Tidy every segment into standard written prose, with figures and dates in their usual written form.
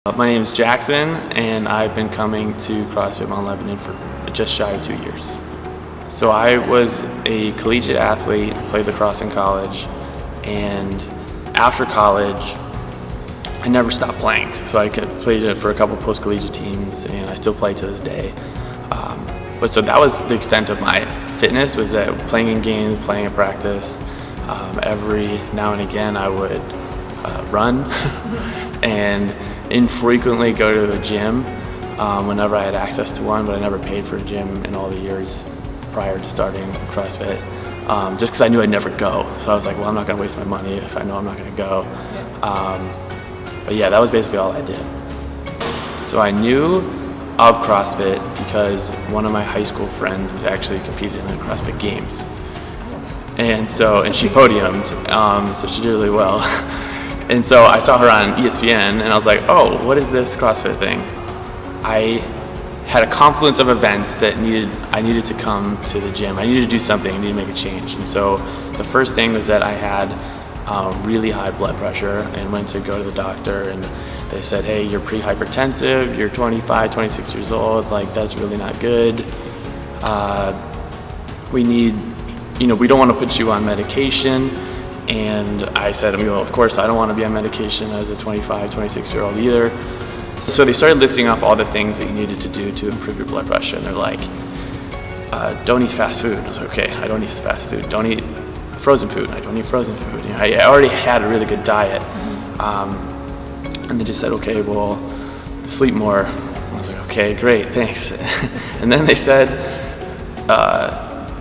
My name is Jackson, and I've been coming to CrossFit Mount Lebanon for just shy of 2 years. So I was a collegiate athlete, played lacrosse in college, and after college, I never stopped playing. So I played it for a couple post-collegiate teams, and I still play to this day. But so that was the extent of my fitness, was that playing in games, playing at practice. Every now and again, I would run and infrequently go to a gym whenever I had access to one, but I never paid for a gym in all the years prior to starting CrossFit, just because I knew I'd never go. So I was like, well, I'm not going to waste my money if I know I'm not going to go. But yeah, that was basically all I did. So I knew of CrossFit because one of my high school friends was actually competing in the CrossFit Games. And she podiumed, so she did really well. And so I saw her on ESPN, and I was like, oh, what is this CrossFit thing? I had a confluence of events that I needed to come to the gym. I needed to do something, I needed to make a change. And so the first thing was that I had really high blood pressure and went to go to the doctor, and they said, hey, you're pre-hypertensive, you're 25, 26 years old, like that's really not good. We don't want to put you on medication. And I said, well, of course, I don't want to be on medication as a 25, 26-year-old either. So they started listing off all the things that you needed to do to improve your blood pressure. And they're like, don't eat fast food. And I was like, okay, I don't eat fast food. Don't eat frozen food. I don't eat frozen food. I already had a really good diet. And they just said, okay, well, sleep more. I was like, okay, great, thanks. And then they said,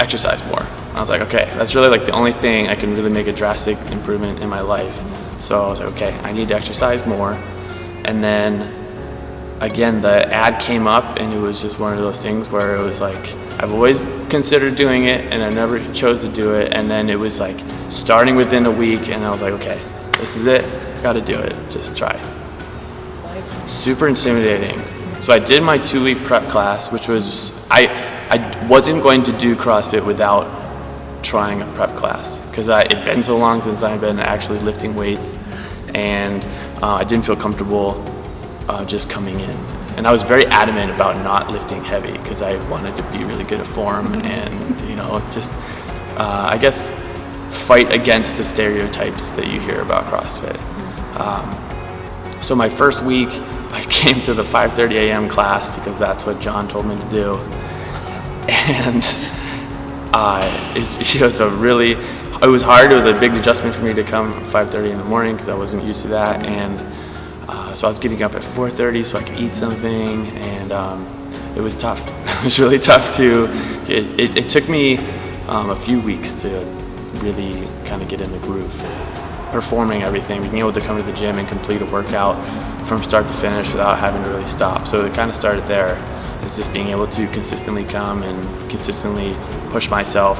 exercise more. I was like, okay, that's really like the only thing I can really make a drastic improvement in my life. So I was like, okay, I need to exercise more. And then again, the ad came up, and it was just one of those things where it was like, I've always considered doing it and I never chose to do it. And then it was like starting within a week, and I was like, okay, this is it, gotta do it, just try. Super intimidating. So I did my 2-week prep class, which was, I wasn't going to do CrossFit without trying a prep class, because it'd been so long since I'd been actually lifting weights, and I didn't feel comfortable just coming in. And I was very adamant about not lifting heavy because I wanted to be really good at form and just I guess fight against the stereotypes that you hear about CrossFit. So my first week I came to the 5:30 a.m. class because that's what John told me to do, and it was hard. It was a big adjustment for me to come at 5:30 in the morning because I wasn't used to that, and so I was getting up at 4:30 so I could eat something, and it was tough. It was really tough it took me a few weeks to really kind of get in the groove, performing everything, being able to come to the gym and complete a workout from start to finish without having to really stop. So it kind of started there. It's just being able to consistently come and consistently push myself.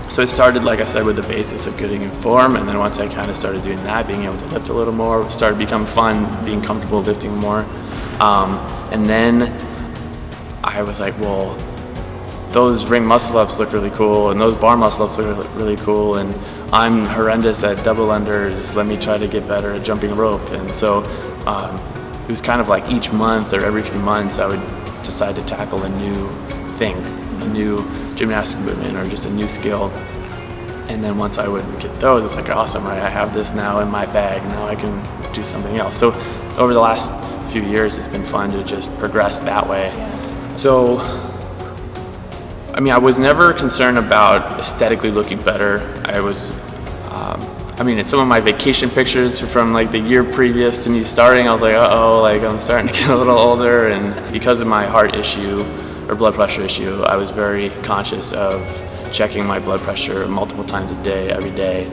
So it started, like I said, with the basis of getting in form, and then once I kind of started doing that, being able to lift a little more, it started to become fun, being comfortable lifting more. And then I was like, well, those ring muscle-ups look really cool, and those bar muscle-ups look really cool, and I'm horrendous at double unders, let me try to get better at jumping rope. And so it was kind of like each month or every few months I would decide to tackle a new thing, a new gymnastic movement or just a new skill. And then once I would get those, it's like, awesome, right? I have this now in my bag, now I can do something else. So over the last few years, it's been fun to just progress that way. So, I was never concerned about aesthetically looking better. In some of my vacation pictures from like the year previous to me starting, I was like, I'm starting to get a little older. And because of my heart issue or blood pressure issue, I was very conscious of checking my blood pressure multiple times a day, every day.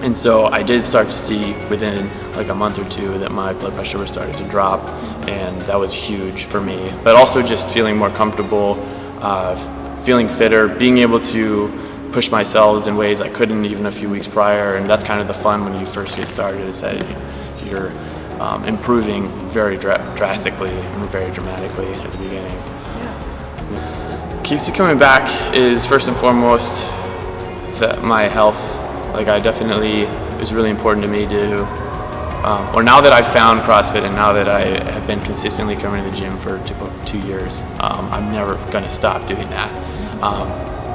And so I did start to see within like a month or two that my blood pressure was starting to drop, and that was huge for me. But also just feeling more comfortable, feeling fitter, being able to push myself in ways I couldn't even a few weeks prior. And that's kind of the fun when you first get started, is that you're improving very drastically and very dramatically at the beginning. What keeps you coming back is first and foremost my health. Like, it was really important to me to or now that I've found CrossFit and now that I have been consistently coming to the gym for 2 years, I'm never going to stop doing that.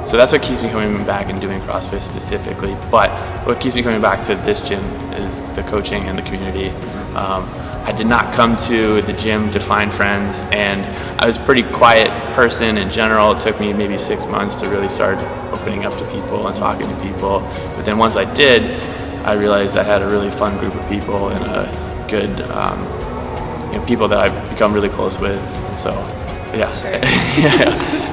So that's what keeps me coming back and doing CrossFit specifically. But what keeps me coming back to this gym is the coaching and the community. I did not come to the gym to find friends, and I was a pretty quiet person in general. It took me maybe 6 months to really start opening up to people and talking to people. But then once I did, I realized I had a really fun group of people and a good, people that I've become really close with. And so, yeah, Sure.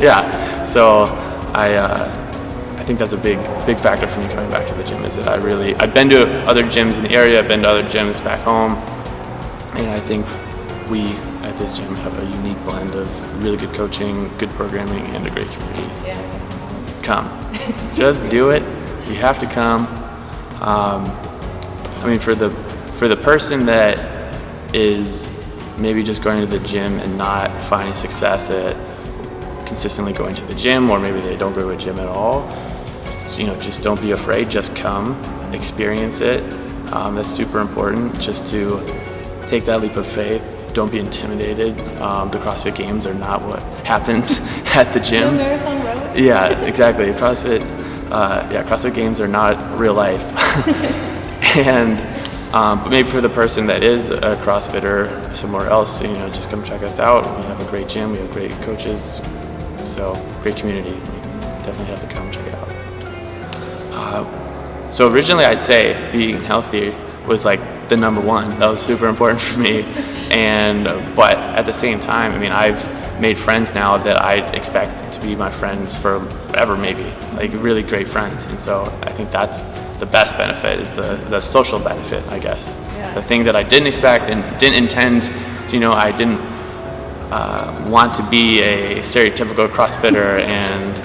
yeah. So I think that's a big factor for me coming back to the gym, is that I've been to other gyms in the area, I've been to other gyms back home, and I think we at this gym have a unique blend of really good coaching, good programming, and a great community. Yeah. Come. Just do it. You have to come. For the person that is maybe just going to the gym and not finding success at consistently going to the gym, or maybe they don't go to a gym at all, just don't be afraid. Just come, experience it. That's super important, just to take that leap of faith. Don't be intimidated. The CrossFit Games are not what happens at the gym. No marathon road? Yeah, exactly. CrossFit Games are not real life. And but maybe for the person that is a CrossFitter somewhere else, just come check us out. We have a great gym. We have great coaches. So great community. Definitely have to come check it out. So originally, I'd say being healthy was like the number one. That was super important for me. But at the same time, I've made friends now that I expect to be my friends forever, maybe, like really great friends. And so I think that's the best benefit, is the social benefit, I guess. Yeah. The thing that I didn't expect and didn't intend, I didn't want to be a stereotypical CrossFitter and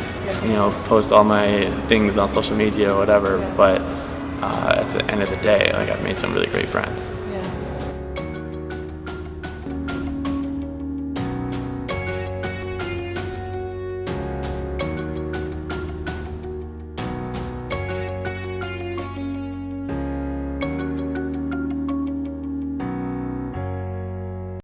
post all my things on social media or whatever. But at the end of the day, I've made some really great friends.